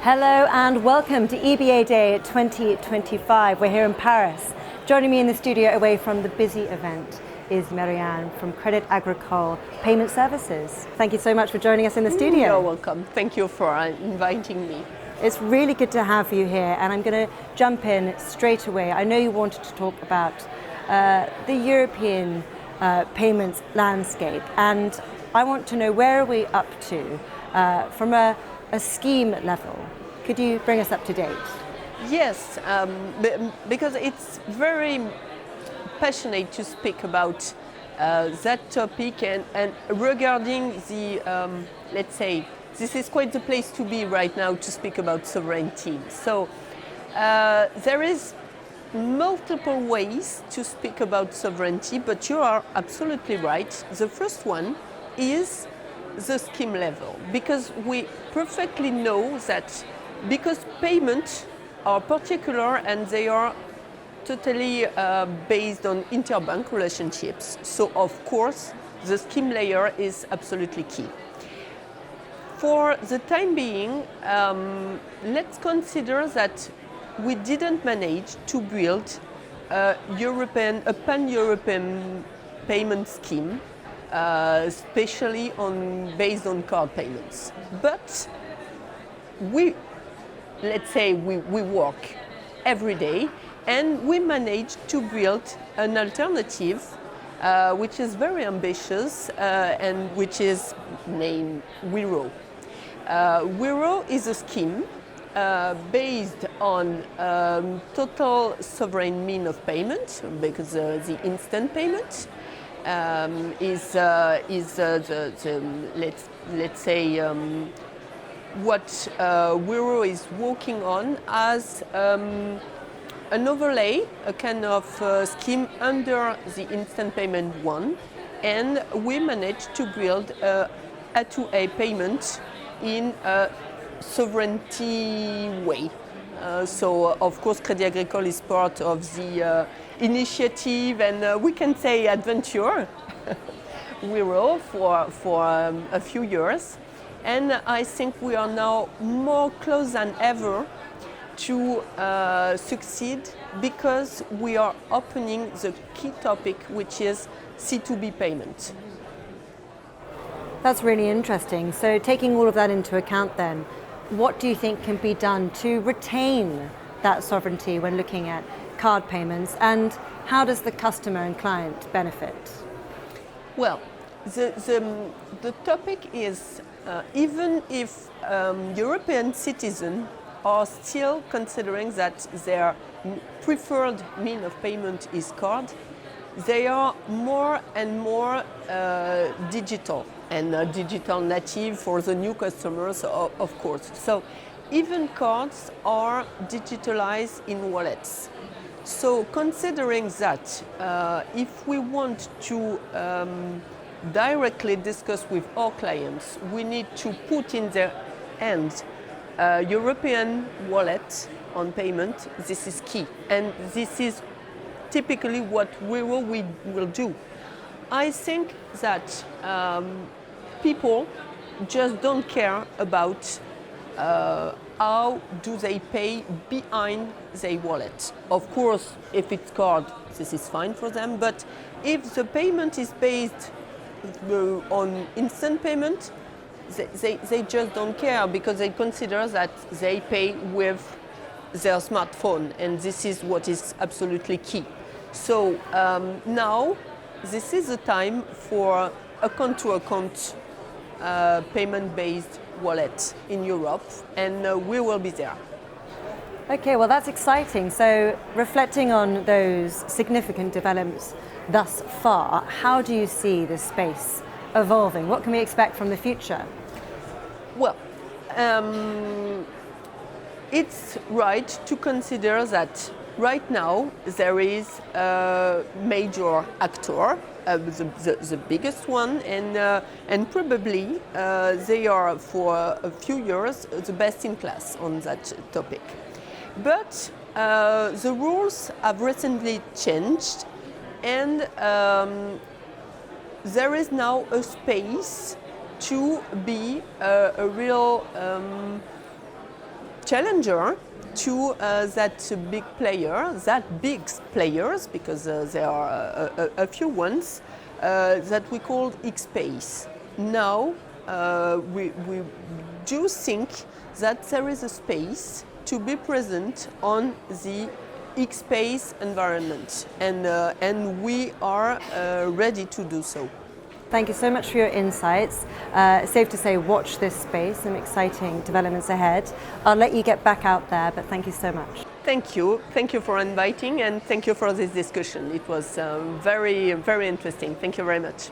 Hello and welcome to EBAday 2025. We're here in Paris. Joining me in the studio away from the busy event is Marianne from Crédit Agricole Payment Services. Thank you so much for joining us in the studio. You're welcome. Thank you for inviting me. It's really good to have you here, and I'm going to jump in straight away. I know you wanted to talk about the European payments landscape, and I want to know, where are we up to from a scheme level? Could you bring us up to date? Yes, because it's very passionate to speak about that topic, and regarding the, let's say, this is quite the place to be right now to speak about sovereignty. So there is multiple ways to speak about sovereignty, but you are absolutely right. The first one is the scheme level, because we perfectly know that because payments are particular and they are totally based on interbank relationships. So of course the scheme layer is absolutely key. For the time being, let's consider that we didn't manage to build a pan-European payment scheme, especially based on card payments. But let's say we work every day, and we managed to build an alternative which is very ambitious and which is named EBAday. EBAday is a scheme based on total sovereign mean of payment, because the instant payment is let's say what EBAday is working on as an overlay, a kind of scheme under the instant payment one, and we managed to build a A2A payment in a sovereignty way. So of course Crédit Agricole is part of the initiative, and we can say adventure EBAday for a few years. And I think we are now more close than ever to succeed, because we are opening the key topic, which is C2B payment. That's really interesting. So taking all of that into account then, what do you think can be done to retain that sovereignty when looking at card payments, and how does the customer and client benefit? Well, the topic is even if European citizens are still considering that their preferred mean of payment is card, they are more and more digital, and digital native for the new customers, of course. So even cards are digitalized in wallets. So considering that, if we want to directly discuss with our clients, we need to put in their hands a European wallet on payment. This is key, and this is typically what we will do. I think that people just don't care about how do they pay behind their wallet. Of course, if it's card, this is fine for them, but if the payment is based on instant payment, they just don't care, because they consider that they pay with their smartphone, and this is what is absolutely key. So now this is the time for account-to-account payment-based wallet in Europe, and we will be there. Okay, well that's exciting. So reflecting on those significant developments thus far, how do you see this space evolving? What can we expect from the future? Well, it's right to consider that right now there is a major actor, the biggest one, and probably they are for a few years the best in class on that topic. But the rules have recently changed, and there is now a space to be a real challenger to that big players, because there are a few ones that we called X-Space. Now we do think that there is a space to be present on the X-Space environment, and we are ready to do so. Thank you so much for your insights. Safe to say, watch this space, some exciting developments ahead. I'll let you get back out there, but thank you so much. Thank you. Thank you for inviting, and thank you for this discussion. It was very, very interesting. Thank you very much.